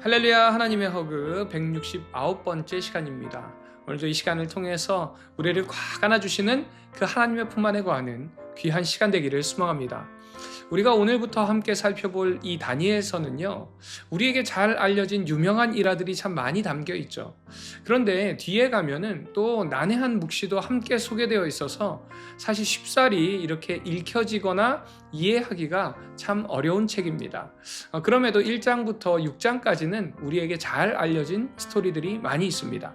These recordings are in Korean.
할렐루야. 하나님의 허그 169번째 시간입니다. 오늘도 이 시간을 통해서 우리를 꽉 안아주시는 그 하나님의 품 안에 거하는 귀한 시간 되기를 소망합니다. 우리가 오늘부터 함께 살펴볼 이 다니엘서는요, 우리에게 잘 알려진 유명한 일화들이 참 많이 담겨 있죠. 그런데 뒤에 가면은 또 난해한 묵시도 함께 소개되어 있어서 사실 쉽사리 이렇게 읽혀지거나 이해하기가 참 어려운 책입니다. 그럼에도 1장부터 6장까지는 우리에게 잘 알려진 스토리들이 많이 있습니다.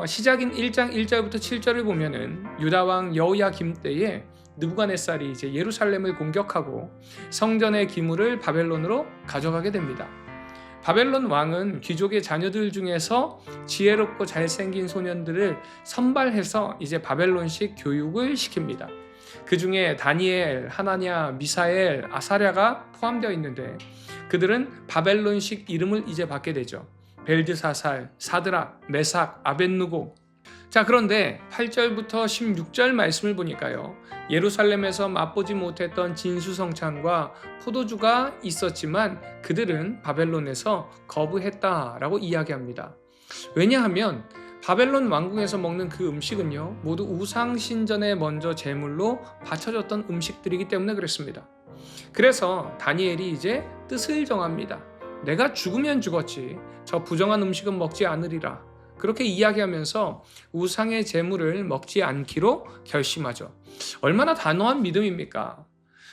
시작인 1장 1절부터 7절을 보면은 유다왕 여호야김 때에 느부갓네살이 이제 예루살렘을 공격하고 성전의 기물을 바벨론으로 가져가게 됩니다. 바벨론 왕은 귀족의 자녀들 중에서 지혜롭고 잘생긴 소년들을 선발해서 이제 바벨론식 교육을 시킵니다. 그 중에 다니엘, 하나냐, 미사엘, 아사랴가 포함되어 있는데 그들은 바벨론식 이름을 이제 받게 되죠. 벨드사살, 사드락, 메삭, 아벳느고. 자, 그런데 8절부터 16절 말씀을 보니까요, 예루살렘에서 맛보지 못했던 진수성찬과 포도주가 있었지만 그들은 바벨론에서 거부했다라고 이야기합니다. 왜냐하면 바벨론 왕궁에서 먹는 그 음식은요, 모두 우상신전에 먼저 제물로 바쳐졌던 음식들이기 때문에 그랬습니다. 그래서 다니엘이 이제 뜻을 정합니다. 내가 죽으면 죽었지 저 부정한 음식은 먹지 않으리라. 그렇게 이야기하면서 우상의 제물을 먹지 않기로 결심하죠. 얼마나 단호한 믿음입니까?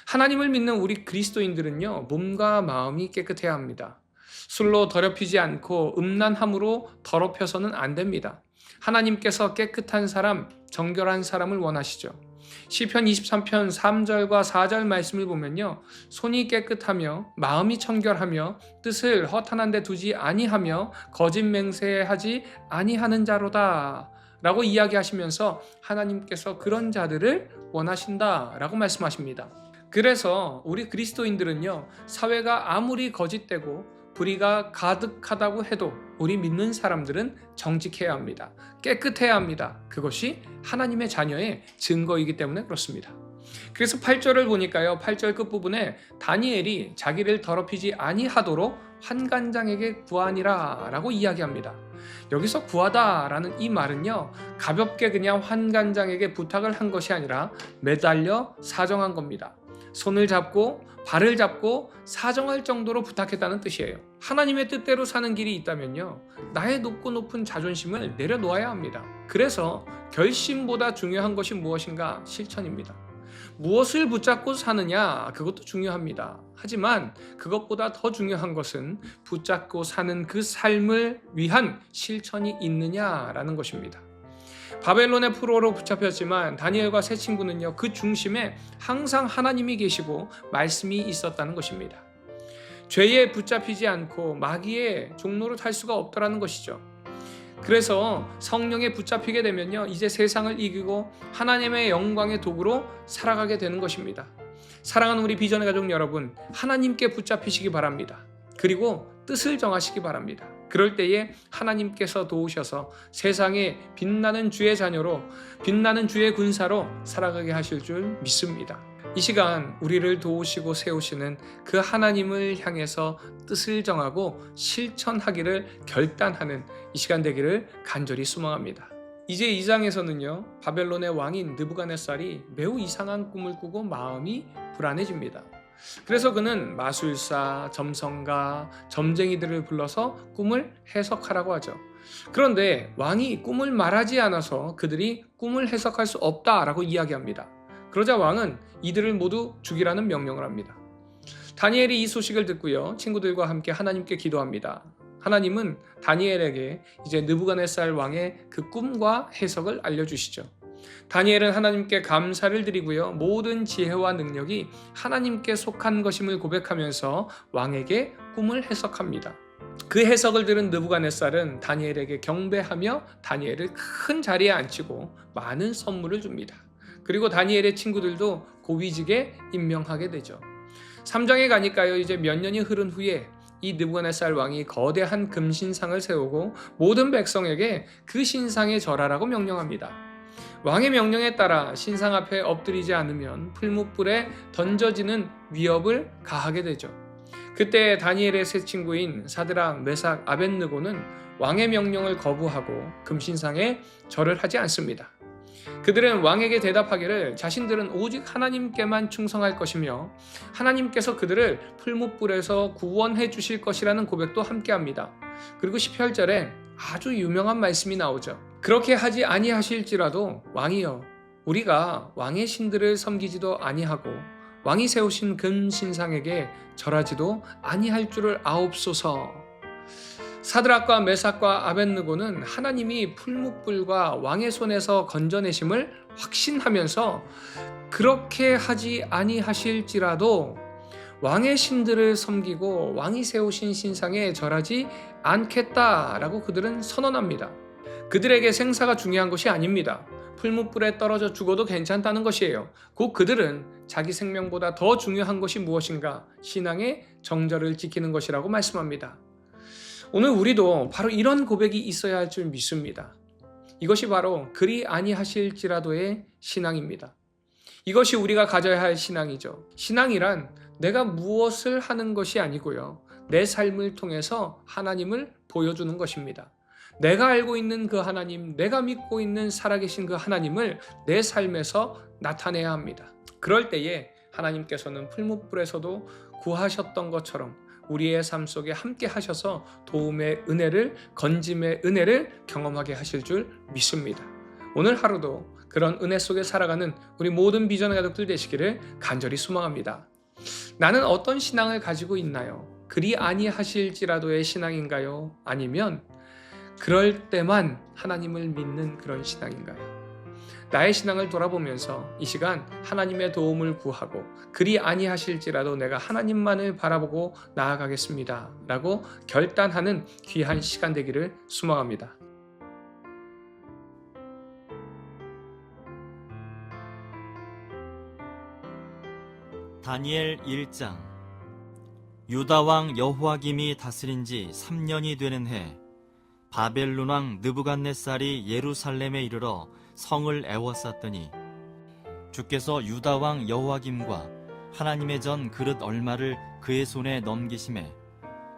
하나님을 믿는 우리 그리스도인들은요, 몸과 마음이 깨끗해야 합니다. 술로 더럽히지 않고 음란함으로 더럽혀서는 안 됩니다. 하나님께서 깨끗한 사람, 정결한 사람을 원하시죠. 시편 23편 3절과 4절 말씀을 보면요, 손이 깨끗하며 마음이 청결하며 뜻을 허탄한 데 두지 아니하며 거짓 맹세하지 아니하는 자로다 라고 이야기하시면서 하나님께서 그런 자들을 원하신다 라고 말씀하십니다. 그래서 우리 그리스도인들은요, 사회가 아무리 거짓되고 불의가 가득하다고 해도 우리 믿는 사람들은 정직해야 합니다. 깨끗해야 합니다. 그것이 하나님의 자녀의 증거이기 때문에 그렇습니다. 그래서 8절을 보니까요, 8절 끝부분에 다니엘이 자기를 더럽히지 아니하도록 환관장에게 구하니라 라고 이야기합니다. 여기서 구하다라는 이 말은요, 가볍게 그냥 환관장에게 부탁을 한 것이 아니라 매달려 사정한 겁니다. 손을 잡고 발을 잡고 사정할 정도로 부탁했다는 뜻이에요. 하나님의 뜻대로 사는 길이 있다면요, 나의 높은 자존심을 내려놓아야 합니다. 그래서 결심보다 중요한 것이 무엇인가? 실천입니다. 무엇을 붙잡고 사느냐? 그것도 중요합니다. 하지만 그것보다 더 중요한 것은 붙잡고 사는 그 삶을 위한 실천이 있느냐라는 것입니다. 바벨론의 포로로 붙잡혔지만 다니엘과 세 친구는요, 그 중심에 항상 하나님이 계시고 말씀이 있었다는 것입니다. 죄에 붙잡히지 않고 마귀의 종노릇 할 수가 없더라는 것이죠. 그래서 성령에 붙잡히게 되면요, 이제 세상을 이기고 하나님의 영광의 도구로 살아가게 되는 것입니다. 사랑하는 우리 비전의 가족 여러분, 하나님께 붙잡히시기 바랍니다. 그리고 뜻을 정하시기 바랍니다. 그럴 때에 하나님께서 도우셔서 세상에 빛나는 주의 자녀로, 빛나는 주의 군사로 살아가게 하실 줄 믿습니다. 이 시간 우리를 도우시고 세우시는 그 하나님을 향해서 뜻을 정하고 실천하기를 결단하는 이 시간 되기를 간절히 소망합니다. 이제 2장에서는요, 바벨론의 왕인 느부갓네살이 매우 이상한 꿈을 꾸고 마음이 불안해집니다. 그래서 그는 마술사, 점성가, 점쟁이들을 불러서 꿈을 해석하라고 하죠. 그런데 왕이 꿈을 말하지 않아서 그들이 꿈을 해석할 수 없다라고 이야기합니다. 그러자 왕은 이들을 모두 죽이라는 명령을 합니다. 다니엘이 이 소식을 듣고요, 친구들과 함께 하나님께 기도합니다. 하나님은 다니엘에게 이제 느부갓네살 왕의 그 꿈과 해석을 알려주시죠. 다니엘은 하나님께 감사를 드리고요, 모든 지혜와 능력이 하나님께 속한 것임을 고백하면서 왕에게 꿈을 해석합니다. 그 해석을 들은 느부갓네살은 다니엘에게 경배하며 다니엘을 큰 자리에 앉히고 많은 선물을 줍니다. 그리고 다니엘의 친구들도 고위직에 임명하게 되죠. 3장에 가니까요, 이제 몇 년이 흐른 후에 이 느부갓네살 왕이 거대한 금신상을 세우고 모든 백성에게 그 신상에 절하라고 명령합니다. 왕의 명령에 따라 신상 앞에 엎드리지 않으면 풀무불에 던져지는 위협을 가하게 되죠. 그때 다니엘의 세 친구인 사드락, 메삭, 아벳느고는 왕의 명령을 거부하고 금신상에 절을 하지 않습니다. 그들은 왕에게 대답하기를 자신들은 오직 하나님께만 충성할 것이며 하나님께서 그들을 풀무불에서 구원해 주실 것이라는 고백도 함께합니다. 그리고 18절에 아주 유명한 말씀이 나오죠. 그렇게 하지 아니하실지라도 왕이여 우리가 왕의 신들을 섬기지도 아니하고 왕이 세우신 금신상에게 절하지도 아니할 줄을 아옵소서. 사드락과 메삭과 아벳느고는 하나님이 풀무불과 왕의 손에서 건져내심을 확신하면서 그렇게 하지 아니하실지라도 왕의 신들을 섬기고 왕이 세우신 신상에 절하지 않겠다라고 그들은 선언합니다. 그들에게 생사가 중요한 것이 아닙니다. 풀무불에 떨어져 죽어도 괜찮다는 것이에요. 곧 그들은 자기 생명보다 더 중요한 것이 무엇인가? 신앙의 정절을 지키는 것이라고 말씀합니다. 오늘 우리도 바로 이런 고백이 있어야 할 줄 믿습니다. 이것이 바로 그리 아니하실지라도의 신앙입니다. 이것이 우리가 가져야 할 신앙이죠. 신앙이란 내가 무엇을 하는 것이 아니고요. 내 삶을 통해서 하나님을 보여주는 것입니다. 내가 알고 있는 그 하나님, 내가 믿고 있는 살아계신 그 하나님을 내 삶에서 나타내야 합니다. 그럴 때에 하나님께서는 풀무불에서도 구하셨던 것처럼 우리의 삶 속에 함께 하셔서 도움의 은혜를, 건짐의 은혜를 경험하게 하실 줄 믿습니다. 오늘 하루도 그런 은혜 속에 살아가는 우리 모든 비전의 가족들 되시기를 간절히 소망합니다. 나는 어떤 신앙을 가지고 있나요? 그리 아니하실지라도의 신앙인가요? 아니면 그럴 때만 하나님을 믿는 그런 신앙인가요? 나의 신앙을 돌아보면서 이 시간 하나님의 도움을 구하고 그리 아니하실지라도 내가 하나님만을 바라보고 나아가겠습니다 라고 결단하는 귀한 시간 되기를 소망합니다. 다니엘 1장. 유다 왕 여호야김이 다스린 지 3년이 되는 해 바벨론 왕 느부갓네살이 예루살렘에 이르러 성을 애워쌌더니 주께서 유다 왕 여호야김과 하나님의 전 그릇 얼마를 그의 손에 넘기심에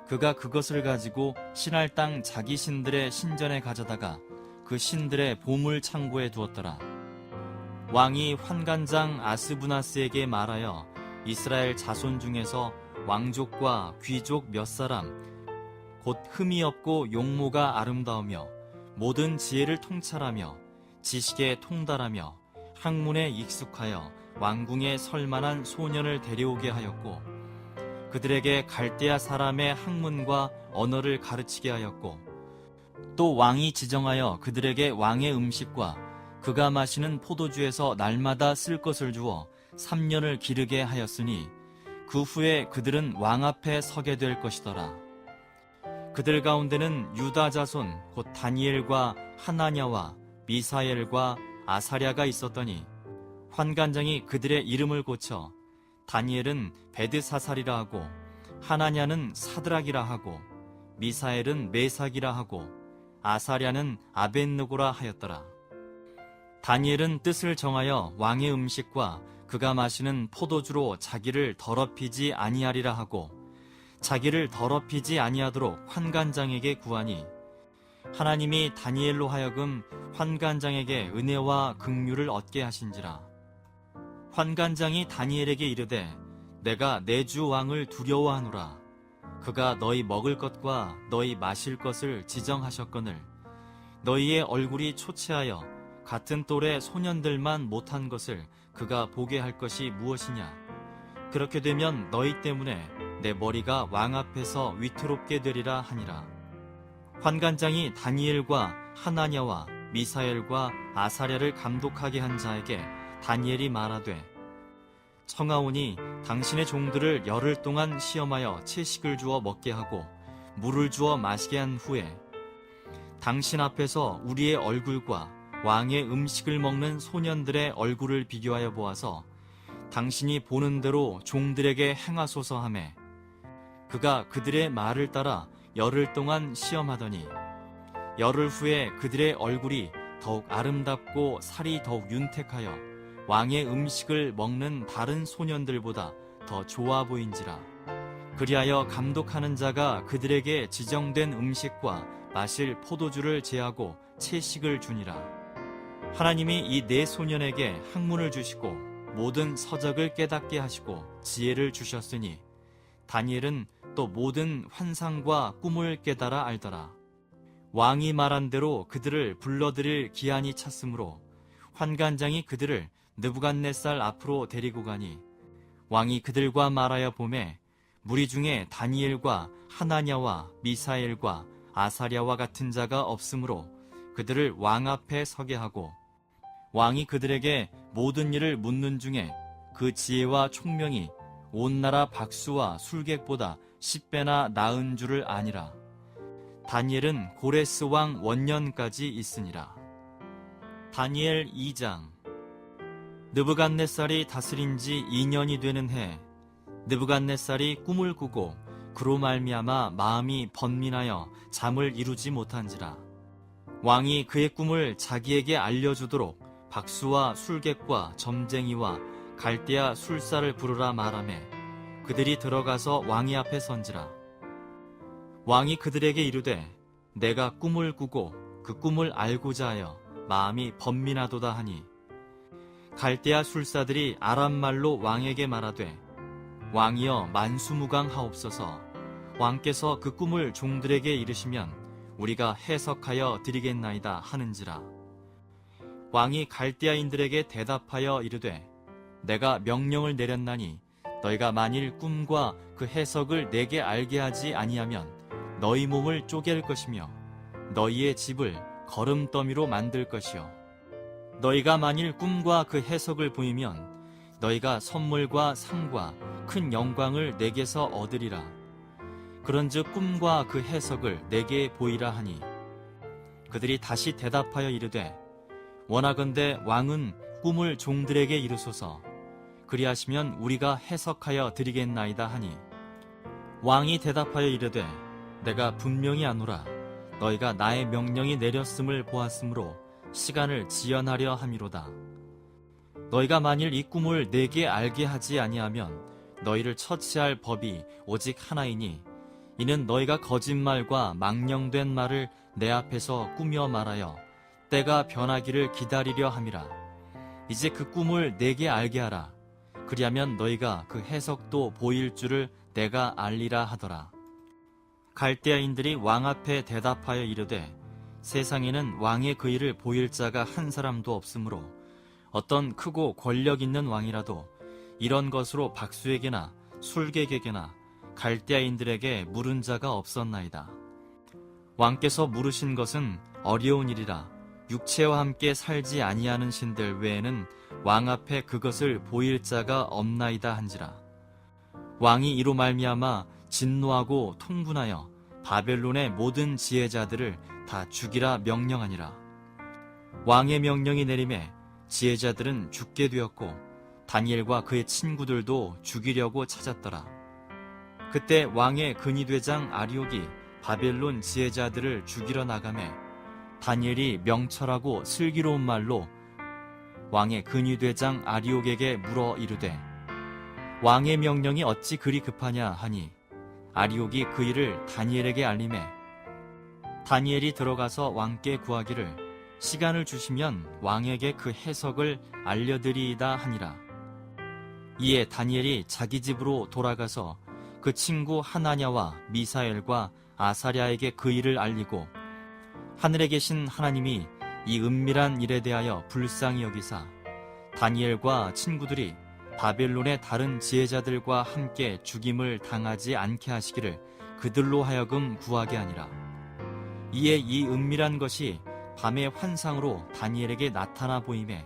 그가 그것을 가지고 신할 땅 자기 신들의 신전에 가져다가 그 신들의 보물 창고에 두었더라. 왕이 환관장 아스부나스에게 말하여 이스라엘 자손 중에서 왕족과 귀족 몇 사람 곧 흠이 없고 용모가 아름다우며 모든 지혜를 통찰하며 지식에 통달하며 학문에 익숙하여 왕궁에 설만한 소년을 데려오게 하였고 그들에게 갈대아 사람의 학문과 언어를 가르치게 하였고 또 왕이 지정하여 그들에게 왕의 음식과 그가 마시는 포도주에서 날마다 쓸 것을 주어 3년을 기르게 하였으니 그 후에 그들은 왕 앞에 서게 될 것이더라. 그들 가운데는 유다 자손 곧 다니엘과 하나냐와 미사엘과 아사랴가 있었더니 환관장이 그들의 이름을 고쳐 다니엘은 베드사살이라 하고 하나냐는 사드락이라 하고 미사엘은 메삭이라 하고 아사랴는 아벳느고라 하였더라. 다니엘은 뜻을 정하여 왕의 음식과 그가 마시는 포도주로 자기를 더럽히지 아니하리라 하고 자기를 더럽히지 아니하도록 환관장에게 구하니 하나님이 다니엘로 하여금 환관장에게 은혜와 긍휼을 얻게 하신지라. 환관장이 다니엘에게 이르되 내가 내 주 왕을 두려워하노라. 그가 너희 먹을 것과 너희 마실 것을 지정하셨거늘 너희의 얼굴이 초췌하여 같은 또래 소년들만 못한 것을 그가 보게 할 것이 무엇이냐. 그렇게 되면 너희 때문에 내 머리가 왕 앞에서 위태롭게 되리라 하니라. 환관장이 다니엘과 하나냐와 미사엘과 아사랴를 감독하게 한 자에게 다니엘이 말하되 청하오니 당신의 종들을 열흘 동안 시험하여 채식을 주어 먹게 하고 물을 주어 마시게 한 후에 당신 앞에서 우리의 얼굴과 왕의 음식을 먹는 소년들의 얼굴을 비교하여 보아서 당신이 보는 대로 종들에게 행하소서 하매 그가 그들의 말을 따라 열흘 동안 시험하더니 열흘 후에 그들의 얼굴이 더욱 아름답고 살이 더욱 윤택하여 왕의 음식을 먹는 다른 소년들보다 더 좋아 보인지라. 그리하여 감독하는 자가 그들에게 지정된 음식과 마실 포도주를 제하고 채식을 주니라. 하나님이 이 네 소년에게 학문을 주시고 모든 서적을 깨닫게 하시고 지혜를 주셨으니 다니엘은 또 모든 환상과 꿈을 깨달아 알더라. 왕이 말한 대로 그들을 불러들일 기한이 찼으므로 환관장이 그들을 느부갓네살 앞으로 데리고 가니 왕이 그들과 말하여 보매 무리 중에 다니엘과 하나냐와 미사엘과 아사랴와 같은 자가 없으므로 그들을 왕 앞에 서게 하고 왕이 그들에게 모든 일을 묻는 중에 그 지혜와 총명이 온 나라 박수와 술객보다 10배나 나은 줄을 아니라. 다니엘은 고레스 왕 원년까지 있으니라. 다니엘 2장. 느부갓네살이 다스린 지 2년이 되는 해 느부갓네살이 꿈을 꾸고 그로 말미암아 마음이 번민하여 잠을 이루지 못한지라. 왕이 그의 꿈을 자기에게 알려주도록 박수와 술객과 점쟁이와 갈대아 술사를 부르라 말하매 그들이 들어가서 왕의 앞에 선지라. 왕이 그들에게 이르되 내가 꿈을 꾸고 그 꿈을 알고자 하여 마음이 번민하도다 하니 갈대아 술사들이 아람말로 왕에게 말하되 왕이여 만수무강하옵소서. 왕께서 그 꿈을 종들에게 이르시면 우리가 해석하여 드리겠나이다 하는지라. 왕이 갈대아인들에게 대답하여 이르되 내가 명령을 내렸나니 너희가 만일 꿈과 그 해석을 내게 알게 하지 아니하면 너희 몸을 쪼갤 것이며 너희의 집을 거름더미로 만들 것이요 너희가 만일 꿈과 그 해석을 보이면 너희가 선물과 상과 큰 영광을 내게서 얻으리라. 그런즉 꿈과 그 해석을 내게 보이라 하니 그들이 다시 대답하여 이르되 원하건대 왕은 꿈을 종들에게 이르소서. 그리하시면 우리가 해석하여 드리겠나이다 하니 왕이 대답하여 이르되 내가 분명히 아노라. 너희가 나의 명령이 내렸음을 보았으므로 시간을 지연하려 함이로다. 너희가 만일 이 꿈을 내게 알게 하지 아니하면 너희를 처치할 법이 오직 하나이니 이는 너희가 거짓말과 망령된 말을 내 앞에서 꾸며 말하여 때가 변하기를 기다리려 함이라. 이제 그 꿈을 내게 알게 하라. 그리하면 너희가 그 해석도 보일 줄을 내가 알리라 하더라. 갈대아인들이 왕 앞에 대답하여 이르되 세상에는 왕의 그 일을 보일 자가 한 사람도 없으므로 어떤 크고 권력 있는 왕이라도 이런 것으로 박수에게나 술객에게나 갈대아인들에게 물은 자가 없었나이다. 왕께서 물으신 것은 어려운 일이라 육체와 함께 살지 아니하는 신들 외에는 왕 앞에 그것을 보일 자가 없나이다 한지라. 왕이 이로 말미암아 진노하고 통분하여 바벨론의 모든 지혜자들을 다 죽이라 명령하니라. 왕의 명령이 내림에 지혜자들은 죽게 되었고 다니엘과 그의 친구들도 죽이려고 찾았더라. 그때 왕의 근위대장 아리옥이 바벨론 지혜자들을 죽이러 나가매 다니엘이 명철하고 슬기로운 말로 왕의 근위대장 아리옥에게 물어 이르되 왕의 명령이 어찌 그리 급하냐 하니 아리옥이 그 일을 다니엘에게 알림해 다니엘이 들어가서 왕께 구하기를 시간을 주시면 왕에게 그 해석을 알려드리이다 하니라. 이에 다니엘이 자기 집으로 돌아가서 그 친구 하나냐와 미사엘과 아사랴에게 그 일을 알리고 하늘에 계신 하나님이 이 은밀한 일에 대하여 불쌍히 여기사 다니엘과 친구들이 바벨론의 다른 지혜자들과 함께 죽임을 당하지 않게 하시기를 그들로 하여금 구하게 하니라. 이에 이 은밀한 것이 밤의 환상으로 다니엘에게 나타나 보임에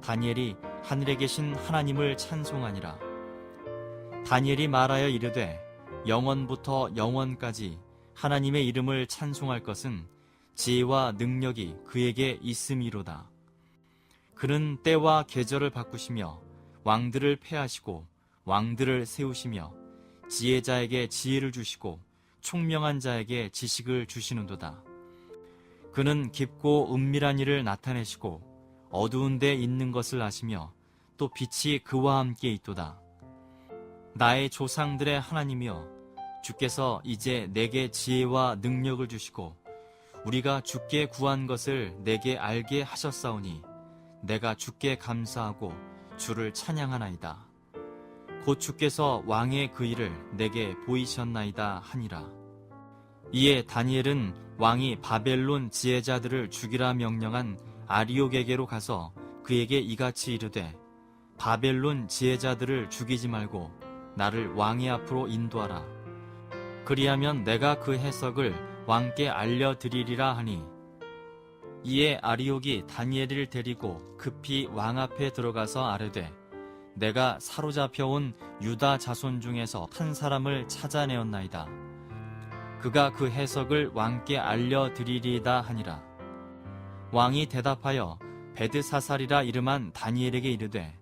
다니엘이 하늘에 계신 하나님을 찬송하니라. 다니엘이 말하여 이르되 영원부터 영원까지 하나님의 이름을 찬송할 것은 지혜와 능력이 그에게 있음이로다. 그는 때와 계절을 바꾸시며 왕들을 패하시고 왕들을 세우시며 지혜자에게 지혜를 주시고 총명한 자에게 지식을 주시는도다. 그는 깊고 은밀한 일을 나타내시고 어두운 데 있는 것을 아시며 또 빛이 그와 함께 있도다. 나의 조상들의 하나님이여, 주께서 이제 내게 지혜와 능력을 주시고 우리가 주께 구한 것을 내게 알게 하셨사오니 내가 주께 감사하고 주를 찬양하나이다. 곧 주께서 왕의 그 일을 내게 보이셨나이다 하니라. 이에 다니엘은 왕이 바벨론 지혜자들을 죽이라 명령한 아리옥에게로 가서 그에게 이같이 이르되, 바벨론 지혜자들을 죽이지 말고 나를 왕의 앞으로 인도하라. 그리하면 내가 그 해석을 왕께 알려드리리라 하니, 이에 아리옥이 다니엘을 데리고 급히 왕 앞에 들어가서 아뢰되, 내가 사로잡혀온 유다 자손 중에서 한 사람을 찾아내었나이다. 그가 그 해석을 왕께 알려드리리이다 하니라. 왕이 대답하여 베드사살이라 이름한 다니엘에게 이르되,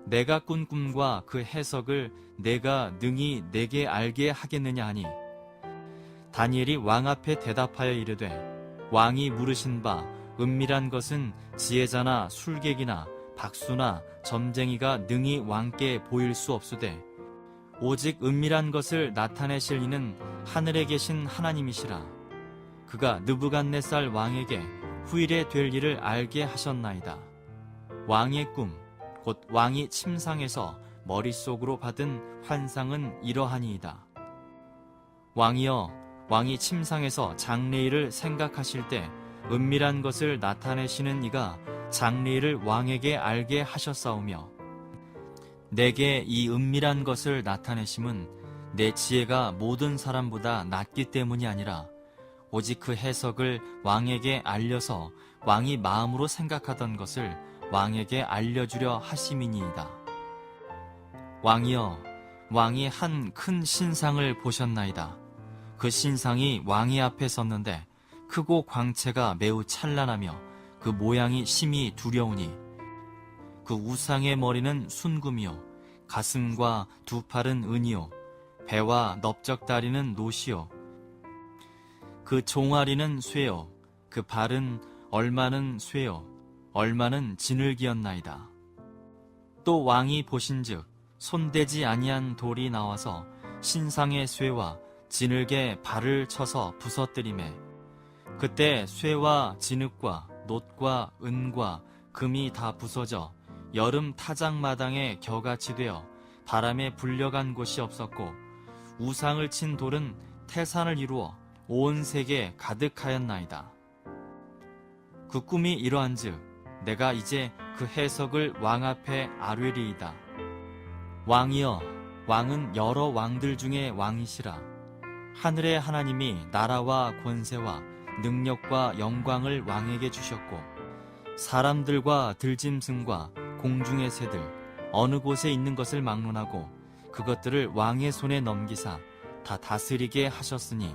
내가 꾼 꿈과 그 해석을 내가 능히 내게 알게 하겠느냐 하니, 다니엘이 왕 앞에 대답하여 이르되, 왕이 물으신 바 은밀한 것은 지혜자나 술객이나 박수나 점쟁이가 능히 왕께 보일 수 없으되 오직 은밀한 것을 나타내실 이는 하늘에 계신 하나님이시라. 그가 느부갓네살 왕에게 후일에 될 일을 알게 하셨나이다. 왕의 꿈, 곧 왕이 침상에서 머릿속으로 받은 환상은 이러하니이다. 왕이여, 왕이 침상에서 장래일을 생각하실 때 은밀한 것을 나타내시는 이가 장래일을 왕에게 알게 하셨사오며, 내게 이 은밀한 것을 나타내심은 내 지혜가 모든 사람보다 낮기 때문이 아니라 오직 그 해석을 왕에게 알려서 왕이 마음으로 생각하던 것을 왕에게 알려주려 하심이니이다. 왕이여, 왕이 한 큰 신상을 보셨나이다. 그 신상이 왕의 앞에 섰는데 크고 광채가 매우 찬란하며 그 모양이 심히 두려우니, 그 우상의 머리는 순금이요, 가슴과 두 팔은 은이요, 배와 넓적다리는 노시요, 그 종아리는 쇠요, 그 발은 얼마는 쇠요, 얼마는 진흙이었나이다. 또 왕이 보신즉 손대지 아니한 돌이 나와서 신상의 쇠와 진흙에 발을 쳐서 부서뜨리매, 그때 쇠와 진흙과 놋과 은과 금이 다 부서져 여름 타작마당에 겨같이 되어 바람에 불려간 곳이 없었고, 우상을 친 돌은 태산을 이루어 온 세계 가득하였나이다. 그 꿈이 이러한즉 내가 이제 그 해석을 왕 앞에 아뢰리이다. 왕이여, 왕은 여러 왕들 중에 왕이시라. 하늘의 하나님이 나라와 권세와 능력과 영광을 왕에게 주셨고, 사람들과 들짐승과 공중의 새들 어느 곳에 있는 것을 막론하고 그것들을 왕의 손에 넘기사 다 다스리게 하셨으니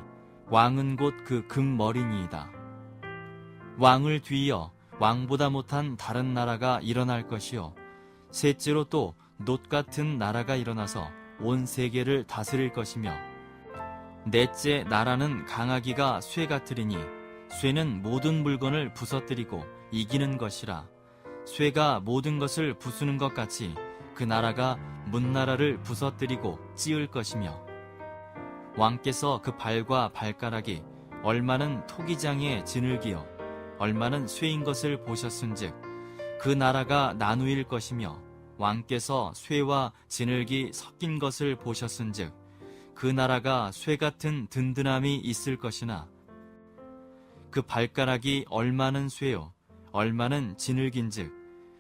왕은 곧 그 금머리니이다. 왕을 뒤이어 왕보다 못한 다른 나라가 일어날 것이요, 셋째로 또 놋 같은 나라가 일어나서 온 세계를 다스릴 것이며, 넷째 나라는 강하기가 쇠 같으리니 쇠는 모든 물건을 부서뜨리고 이기는 것이라. 쇠가 모든 것을 부수는 것 같이 그 나라가 문나라를 부서뜨리고 찌을 것이며, 왕께서 그 발과 발가락이 얼마는 토기장의 진흙이요 얼마는 쇠인 것을 보셨은즉 그 나라가 나누일 것이며, 왕께서 쇠와 진흙이 섞인 것을 보셨은즉 그 나라가 쇠 같은 든든함이 있을 것이나, 그 발가락이 얼마는 쇠요 얼마는 진흙인즉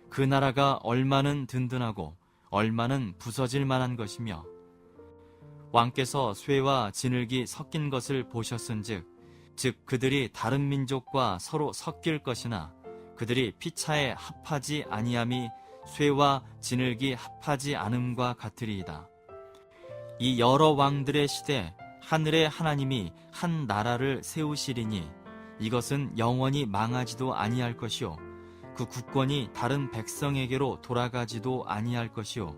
그 나라가 얼마는 든든하고 얼마는 부서질 만한 것이며, 왕께서 쇠와 진흙이 섞인 것을 보셨은즉 즉 그들이 다른 민족과 서로 섞일 것이나 그들이 피차에 합하지 아니함이 쇠와 진흙이 합하지 않음과 같으리이다. 이 여러 왕들의 시대 하늘의 하나님이 한 나라를 세우시리니 이것은 영원히 망하지도 아니할 것이요, 그 국권이 다른 백성에게로 돌아가지도 아니할 것이요,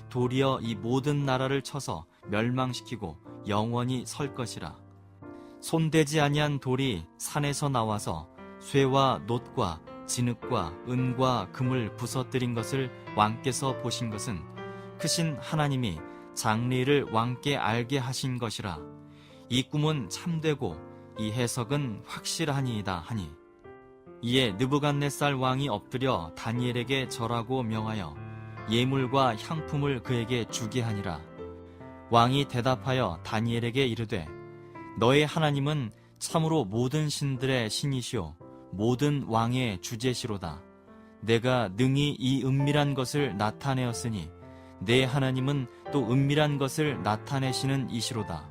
도리어 이 모든 나라를 쳐서 멸망시키고 영원히 설 것이라. 손대지 아니한 돌이 산에서 나와서 쇠와 놋과 진흙과 은과 금을 부서뜨린 것을 왕께서 보신 것은 크신 하나님이 장래를 왕께 알게 하신 것이라. 이 꿈은 참되고 이 해석은 확실하니이다 하니. 이에 느부갓네살 왕이 엎드려 다니엘에게 절하고 명하여 예물과 향품을 그에게 주게 하니라. 왕이 대답하여 다니엘에게 이르되 너의 하나님은 참으로 모든 신들의 신이시오 모든 왕의 주제시로다. 내가 능히 이 은밀한 것을 나타내었으니 내 하나님은 또 은밀한 것을 나타내시는 이시로다.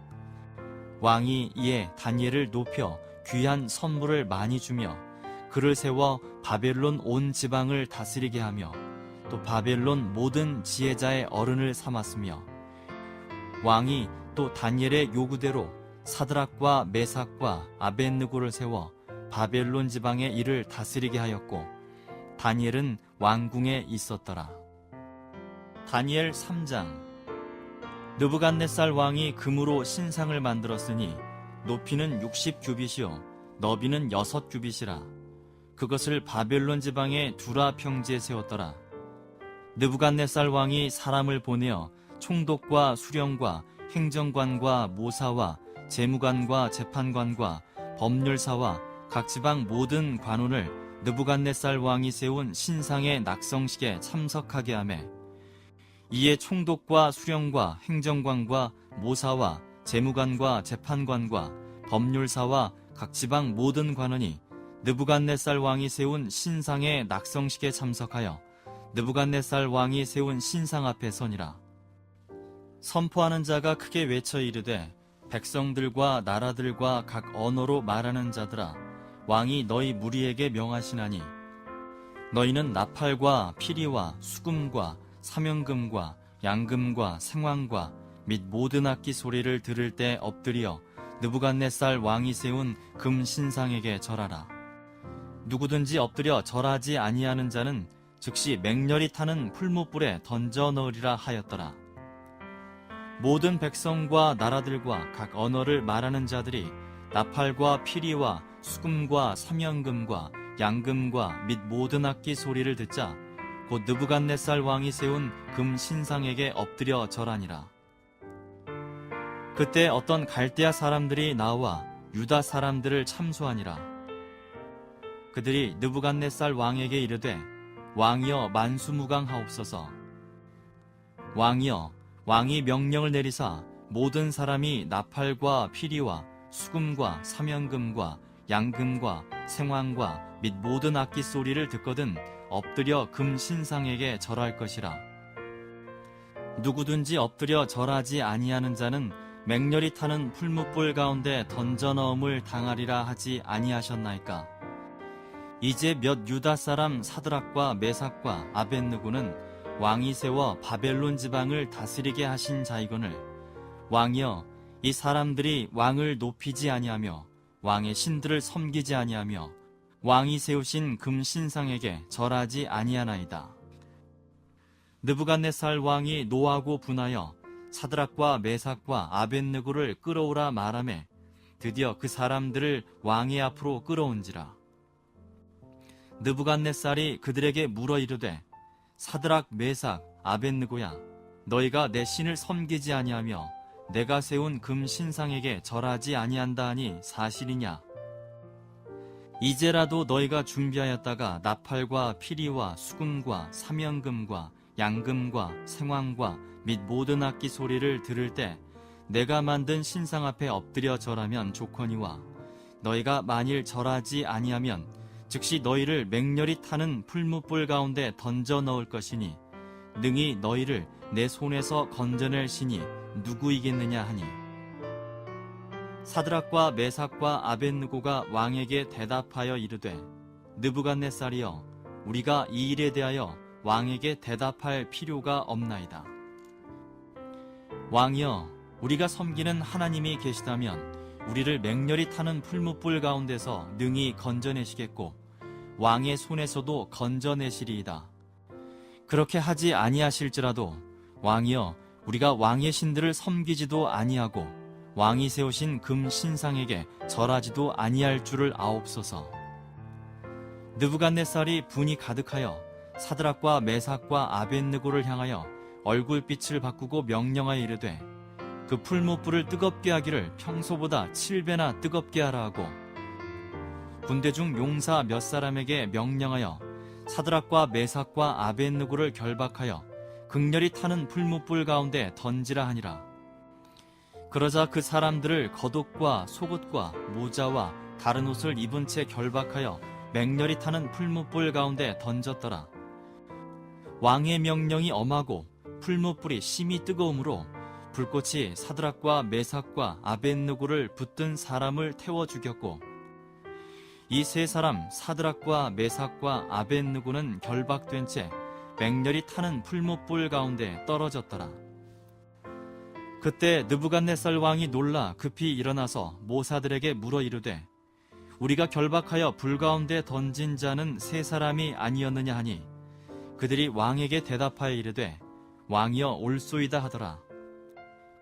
왕이 이에 다니엘을 높여 귀한 선물을 많이 주며 그를 세워 바벨론 온 지방을 다스리게 하며 또 바벨론 모든 지혜자의 어른을 삼았으며 왕이 또 다니엘의 요구대로 사드락과 메삭과 아벳느고를 세워 바벨론 지방의 일을 다스리게 하였고 다니엘은 왕궁에 있었더라. 다니엘 3장. 느부갓네살 왕이 금으로 신상을 만들었으니 높이는 60규빗이요 너비는 6규빗이라. 그것을 바벨론 지방의 두라 평지에 세웠더라. 느부갓네살 왕이 사람을 보내어 총독과 수령과 행정관과 모사와 재무관과 재판관과 법률사와 각 지방 모든 관원을 느부갓네살 왕이 세운 신상의 낙성식에 참석하게 하매 이에 총독과 수령과 행정관과 모사와 재무관과 재판관과 법률사와 각 지방 모든 관원이 느부갓네살 왕이 세운 신상의 낙성식에 참석하여 느부갓네살 왕이 세운 신상 앞에 서니라. 선포하는 자가 크게 외쳐 이르되 백성들과 나라들과 각 언어로 말하는 자들아 왕이 너희 무리에게 명하시나니 너희는 나팔과 피리와 수금과 사명금과 양금과 생황과 및 모든 악기 소리를 들을 때 엎드려 느부갓네살 왕이 세운 금 신상에게 절하라. 누구든지 엎드려 절하지 아니하는 자는 즉시 맹렬히 타는 풀무불에 던져 넣으리라 하였더라. 모든 백성과 나라들과 각 언어를 말하는 자들이 나팔과 피리와 수금과 사명금과 양금과 및 모든 악기 소리를 듣자 곧 느부갓네살 왕이 세운 금 신상에게 엎드려 절하니라. 그때 어떤 갈대아 사람들이 나와 유다 사람들을 참수하니라. 그들이 느부갓네살 왕에게 이르되 왕이여 만수무강하옵소서. 왕이여 왕이 명령을 내리사 모든 사람이 나팔과 피리와 수금과 사명금과 양금과 생황과 및 모든 악기 소리를 듣거든 엎드려 금 신상에게 절할 것이라. 누구든지 엎드려 절하지 아니하는 자는 맹렬히 타는 풀무불 가운데 던져 넣음을 당하리라 하지 아니하셨나이까. 이제 몇 유다 사람 사드락과 메삭과 아벳느고는 왕이 세워 바벨론 지방을 다스리게 하신 자이거늘 왕이여 이 사람들이 왕을 높이지 아니하며 왕의 신들을 섬기지 아니하며 왕이 세우신 금 신상에게 절하지 아니하나이다. 느부갓네살 왕이 노하고 분하여 사드락과 메삭과 아벳느고를 끌어오라 말하매 드디어 그 사람들을 왕의 앞으로 끌어온지라. 느부갓네살이 그들에게 물어 이르되 사드락 메삭 아벳느고야 너희가 내 신을 섬기지 아니하며 내가 세운 금 신상에게 절하지 아니한다 하니 사실이냐? 이제라도 너희가 준비하였다가 나팔과 피리와 수금과 사명금과 양금과 생황과 및 모든 악기 소리를 들을 때 내가 만든 신상 앞에 엎드려 절하면 좋거니와 너희가 만일 절하지 아니하면 즉시 너희를 맹렬히 타는 풀무불 가운데 던져 넣을 것이니 능히 너희를 내 손에서 건져낼 신이 누구이겠느냐 하니 사드락과 메삭과 아벳느고가 왕에게 대답하여 이르되 느부갓네살이여 우리가 이 일에 대하여 왕에게 대답할 필요가 없나이다. 왕이여 우리가 섬기는 하나님이 계시다면 우리를 맹렬히 타는 풀무불 가운데서 능히 건져내시겠고 왕의 손에서도 건져내시리이다. 그렇게 하지 아니하실지라도 왕이여 우리가 왕의 신들을 섬기지도 아니하고 왕이 세우신 금 신상에게 절하지도 아니할 줄을 아옵소서. 느부갓네살이 분이 가득하여 사드락과 메삭과 아벳느고를 향하여 얼굴빛을 바꾸고 명령하여 이르되 그 풀무불을 뜨겁게 하기를 평소보다 7배나 뜨겁게 하라 하고 군대 중 용사 몇 사람에게 명령하여 사드락과 메삭과 아벳느고를 결박하여 극렬히 타는 풀무불 가운데 던지라 하니라. 그러자 그 사람들을 겉옷과 속옷과 모자와 다른 옷을 입은 채 결박하여 맹렬히 타는 풀무불 가운데 던졌더라. 왕의 명령이 엄하고 풀무불이 심히 뜨거우므로 불꽃이 사드락과 메삭과 아벳느고를 붙든 사람을 태워 죽였고 이 세 사람 사드락과 메삭과 아벳느고는 결박된 채 맹렬히 타는 풀무불 가운데 떨어졌더라. 그때 느부갓네살 왕이 놀라 급히 일어나서 모사들에게 물어 이르되 우리가 결박하여 불 가운데 던진 자는 세 사람이 아니었느냐 하니 그들이 왕에게 대답하여 이르되 왕이여 올소이다 하더라.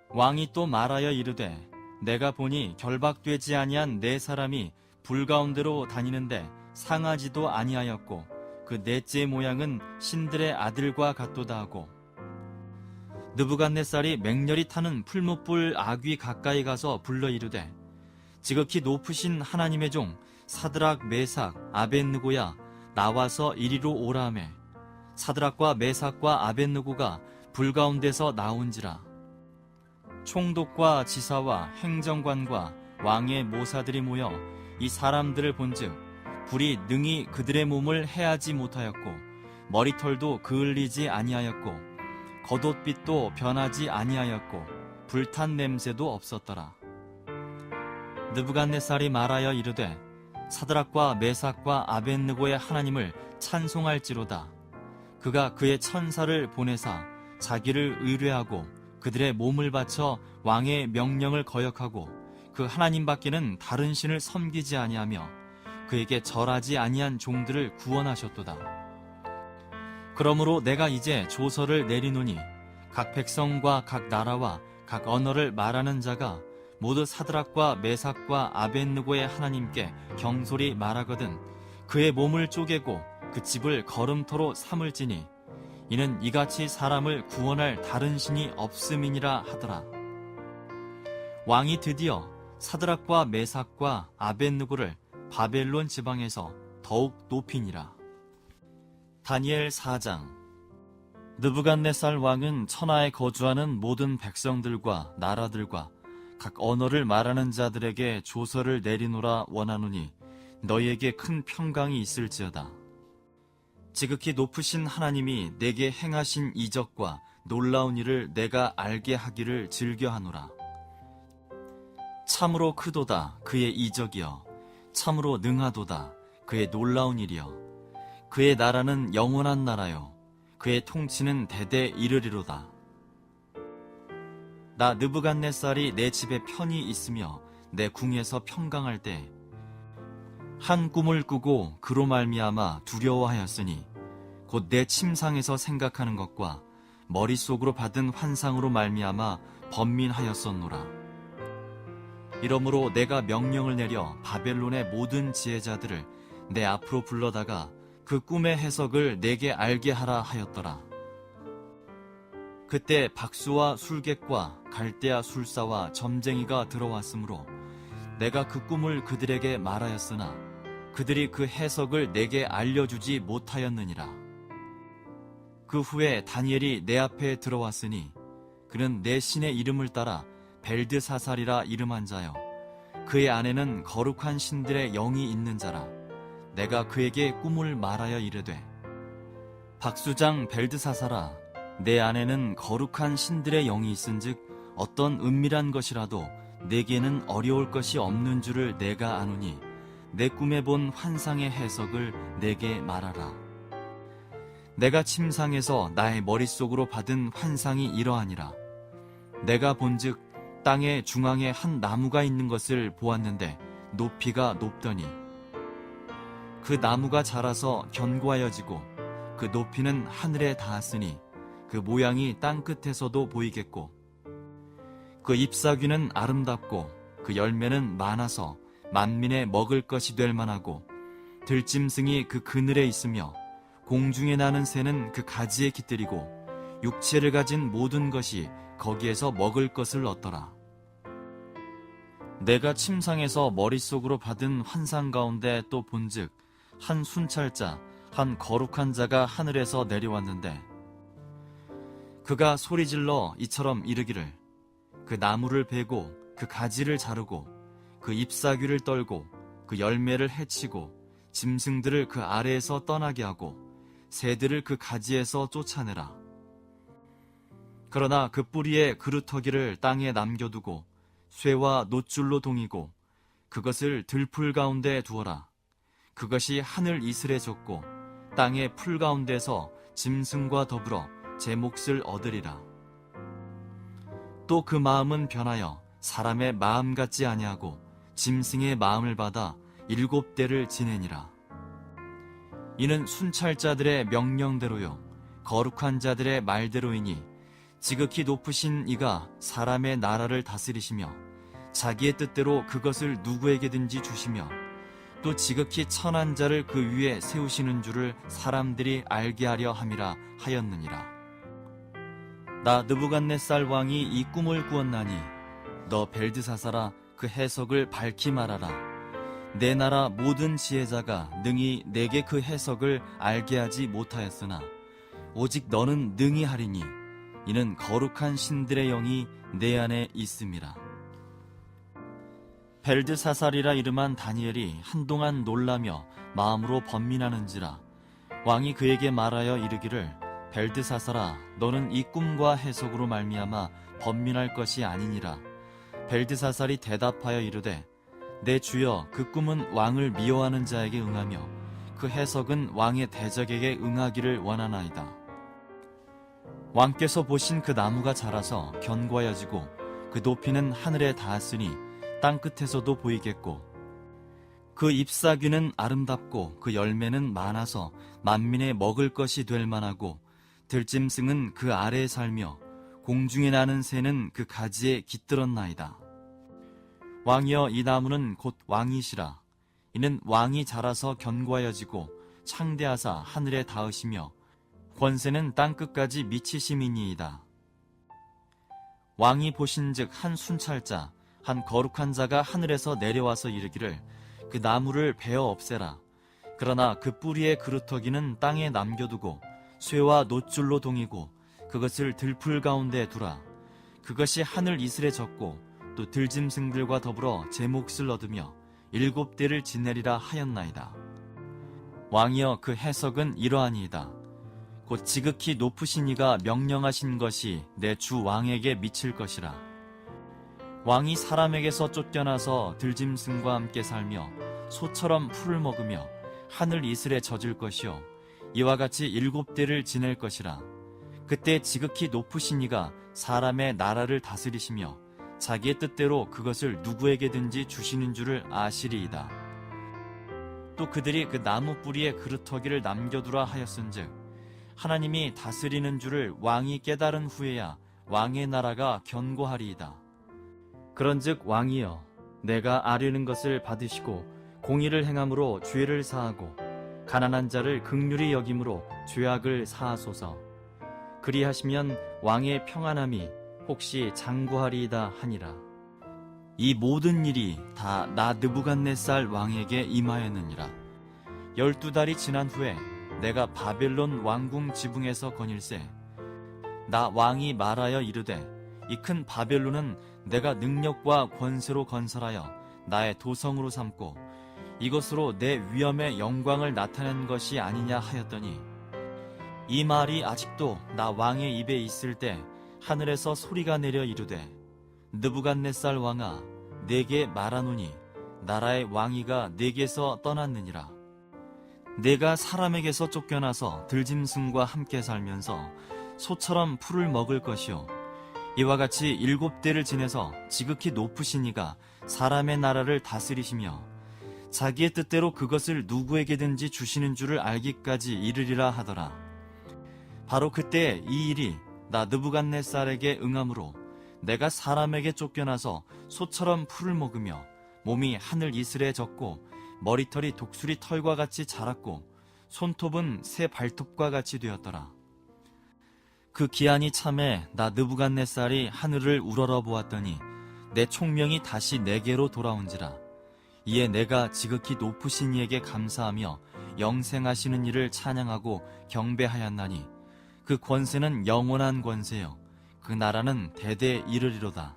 왕이 또 말하여 이르되 내가 보니 결박되지 아니한 네 사람이 불 가운데로 다니는데 상하지도 아니하였고 그 넷째 모양은 신들의 아들과 같도다 하고 느부갓네살이 맹렬히 타는 풀무불 아귀 가까이 가서 불러 이르되 지극히 높으신 하나님의 종 사드락 메삭 아벳느고야 나와서 이리로 오라 하매 사드락과 메삭과 아벳느고가 불 가운데서 나온지라. 총독과 지사와 행정관과 왕의 모사들이 모여 이 사람들을 본즉 불이 능히 그들의 몸을 해하지 못하였고 머리털도 그을리지 아니하였고 겉옷빛도 변하지 아니하였고 불탄 냄새도 없었더라. 느부갓네살이 말하여 이르되 사드락과 메삭과 아벳느고의 하나님을 찬송할지로다. 그가 그의 천사를 보내사 자기를 의뢰하고 그들의 몸을 바쳐 왕의 명령을 거역하고 그 하나님밖에는 다른 신을 섬기지 아니하며 그에게 절하지 아니한 종들을 구원하셨도다. 그러므로 내가 이제 조서를 내리노니 각 백성과 각 나라와 각 언어를 말하는 자가 모두 사드락과 메삭과 아벳느고의 하나님께 경솔히 말하거든 그의 몸을 쪼개고 그 집을 걸음토로 삼을지니 이는 이같이 사람을 구원할 다른 신이 없음이니라 하더라. 왕이 드디어 사드락과 메삭과 아벳느고를 바벨론 지방에서 더욱 높이니라. 다니엘 4장. 느부갓네살 왕은 천하에 거주하는 모든 백성들과 나라들과 각 언어를 말하는 자들에게 조서를 내리노라 원하노니 너희에게 큰 평강이 있을지어다. 지극히 높으신 하나님이 내게 행하신 이적과 놀라운 일을 내가 알게 하기를 즐겨하노라. 참으로 크도다 그의 이적이여 참으로 능하도다 그의 놀라운 일이여 그의 나라는 영원한 나라요 그의 통치는 대대 이르리로다. 나 느부갓네살이 내 집에 편히 있으며 내 궁에서 평강할 때 한 꿈을 꾸고 그로 말미암아 두려워하였으니 곧 내 침상에서 생각하는 것과 머릿속으로 받은 환상으로 말미암아 번민하였었노라. 이러므로 내가 명령을 내려 바벨론의 모든 지혜자들을 내 앞으로 불러다가 그 꿈의 해석을 내게 알게 하라 하였더라. 그때 박수와 술객과 갈대아 술사와 점쟁이가 들어왔으므로 내가 그 꿈을 그들에게 말하였으나 그들이 그 해석을 내게 알려주지 못하였느니라. 그 후에 다니엘이 내 앞에 들어왔으니 그는 내 신의 이름을 따라 벨드사살이라 이름한 자요 그의 안에는 거룩한 신들의 영이 있는 자라. 내가 그에게 꿈을 말하여 이르되 박수장 벨드사살아 내 안에는 거룩한 신들의 영이 있은즉 어떤 은밀한 것이라도 내게는 어려울 것이 없는 줄을 내가 아노니 내 꿈에 본 환상의 해석을 내게 말하라. 내가 침상에서 나의 머릿속으로 받은 환상이 이러하니라. 내가 본즉 땅의 중앙에 한 나무가 있는 것을 보았는데 높이가 높더니 그 나무가 자라서 견고하여지고 그 높이는 하늘에 닿았으니 그 모양이 땅 끝에서도 보이겠고 그 잎사귀는 아름답고 그 열매는 많아서 만민의 먹을 것이 될 만하고 들짐승이 그 그늘에 있으며 공중에 나는 새는 그 가지에 깃들이고 육체를 가진 모든 것이 거기에서 먹을 것을 얻더라. 내가 침상에서 머릿속으로 받은 환상 가운데 또 본즉 한 순찰자, 한 거룩한 자가 하늘에서 내려왔는데 그가 소리질러 이처럼 이르기를 그 나무를 베고 그 가지를 자르고 그 잎사귀를 떨고 그 열매를 해치고 짐승들을 그 아래에서 떠나게 하고 새들을 그 가지에서 쫓아내라. 그러나 그 뿌리의 그루터기를 땅에 남겨두고 쇠와 놋줄로 동이고 그것을 들풀 가운데 두어라. 그것이 하늘 이슬에 젖고 땅의 풀 가운데서 짐승과 더불어 제 몫을 얻으리라. 또 그 마음은 변하여 사람의 마음 같지 아니하고 짐승의 마음을 받아 7대를 지내니라. 이는 순찰자들의 명령대로요 거룩한 자들의 말대로이니 지극히 높으신 이가 사람의 나라를 다스리시며 자기의 뜻대로 그것을 누구에게든지 주시며 또 지극히 천한 자를 그 위에 세우시는 줄을 사람들이 알게 하려 함이라 하였느니라. 나 느부갓네살 왕이 이 꿈을 꾸었나니 너 벨드사사라 그 해석을 밝히 말하라. 내 나라 모든 지혜자가 능히 내게 그 해석을 알게 하지 못하였으나 오직 너는 능히 하리니 이는 거룩한 신들의 영이 내 안에 있음이라. 벨드사살이라 이름한 다니엘이 한동안 놀라며 마음으로 번민하는지라 왕이 그에게 말하여 이르기를 벨드사살아 너는 이 꿈과 해석으로 말미암아 번민할 것이 아니니라. 벨드사살이 대답하여 이르되 내 주여 그 꿈은 왕을 미워하는 자에게 응하며 그 해석은 왕의 대적에게 응하기를 원하나이다. 왕께서 보신 그 나무가 자라서 견고하여지고 그 높이는 하늘에 닿았으니 땅끝에서도 보이겠고 그 잎사귀는 아름답고 그 열매는 많아서 만민의 먹을 것이 될 만하고 들짐승은 그 아래에 살며 공중에 나는 새는 그 가지에 깃들었나이다. 왕이여 이 나무는 곧 왕이시라. 이는 왕이 자라서 견고하여지고 창대하사 하늘에 닿으시며 권세는 땅끝까지 미치심이니이다. 왕이 보신즉 한 순찰자 한 거룩한 자가 하늘에서 내려와서 이르기를 그 나무를 베어 없애라. 그러나 그 뿌리의 그루터기는 땅에 남겨두고 쇠와 놋줄로 동이고 그것을 들풀 가운데 두라. 그것이 하늘 이슬에 젖고 또 들짐승들과 더불어 제 몫을 얻으며 7대를 지내리라 하였나이다. 왕이여 그 해석은 이러하니이다. 곧 지극히 높으신 이가 명령하신 것이 내 주 왕에게 미칠 것이라. 왕이 사람에게서 쫓겨나서 들짐승과 함께 살며 소처럼 풀을 먹으며 하늘 이슬에 젖을 것이요 이와 같이 7대를 지낼 것이라. 그때 지극히 높으신 이가 사람의 나라를 다스리시며 자기의 뜻대로 그것을 누구에게든지 주시는 줄을 아시리이다. 또 그들이 그 나무 뿌리에 그루터기를 남겨두라 하였은즉 하나님이 다스리는 줄을 왕이 깨달은 후에야 왕의 나라가 견고하리이다. 그런즉 왕이여 내가 아뢰는 것을 받으시고 공의를 행함으로 죄를 사하고 가난한 자를 긍휼히 여김으로 죄악을 사하소서. 그리하시면 왕의 평안함이 혹시 장구하리이다 하니라. 이 모든 일이 다 나 느부갓네살 왕에게 임하였느니라. 12달이 지난 후에 내가 바벨론 왕궁 지붕에서 거닐세 나 왕이 말하여 이르되 이 큰 바벨론은 내가 능력과 권세로 건설하여 나의 도성으로 삼고 이것으로 내 위엄의 영광을 나타낸 것이 아니냐 하였더니 이 말이 아직도 나 왕의 입에 있을 때 하늘에서 소리가 내려 이르되 느부갓네살 왕아 내게 말하노니 나라의 왕위가 내게서 떠났느니라. 내가 사람에게서 쫓겨나서 들짐승과 함께 살면서 소처럼 풀을 먹을 것이요 이와 같이 7대를 지내서 지극히 높으신 이가 사람의 나라를 다스리시며 자기의 뜻대로 그것을 누구에게든지 주시는 줄을 알기까지 이르리라 하더라. 바로 그때 이 일이 나 느부갓네살에게 응함으로 내가 사람에게 쫓겨나서 소처럼 풀을 먹으며 몸이 하늘 이슬에 젖고 머리털이 독수리 털과 같이 자랐고 손톱은 새 발톱과 같이 되었더라. 그 기한이 참에 나 느부갓네살이 하늘을 우러러 보았더니 내 총명이 다시 내게로 돌아온지라. 이에 내가 지극히 높으신 이에게 감사하며 영생하시는 이를 찬양하고 경배하였나니 그 권세는 영원한 권세요 그 나라는 대대 이르리로다.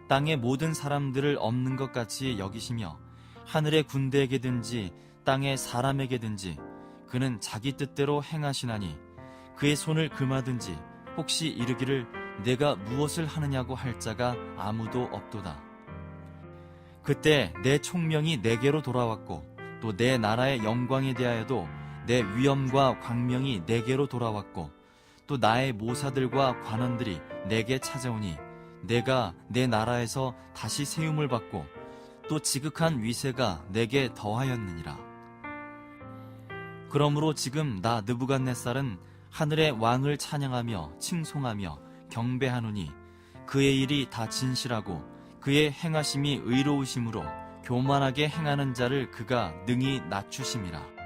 땅의 모든 사람들을 없는 것 같이 여기시며 하늘의 군대에게든지 땅의 사람에게든지 그는 자기 뜻대로 행하시나니 그의 손을 금하든지 혹시 이르기를 내가 무엇을 하느냐고 할 자가 아무도 없도다. 그때 내 총명이 내게로 돌아왔고 또 내 나라의 영광에 대하여도 내 위엄과 광명이 내게로 돌아왔고 또 나의 모사들과 관원들이 내게 찾아오니 내가 내 나라에서 다시 세움을 받고 또 지극한 위세가 내게 더하였느니라. 그러므로 지금 나 느부갓네살은 하늘의 왕을 찬양하며 칭송하며 경배하노니 그의 일이 다 진실하고 그의 행하심이 의로우심으로 교만하게 행하는 자를 그가 능히 낮추심이라.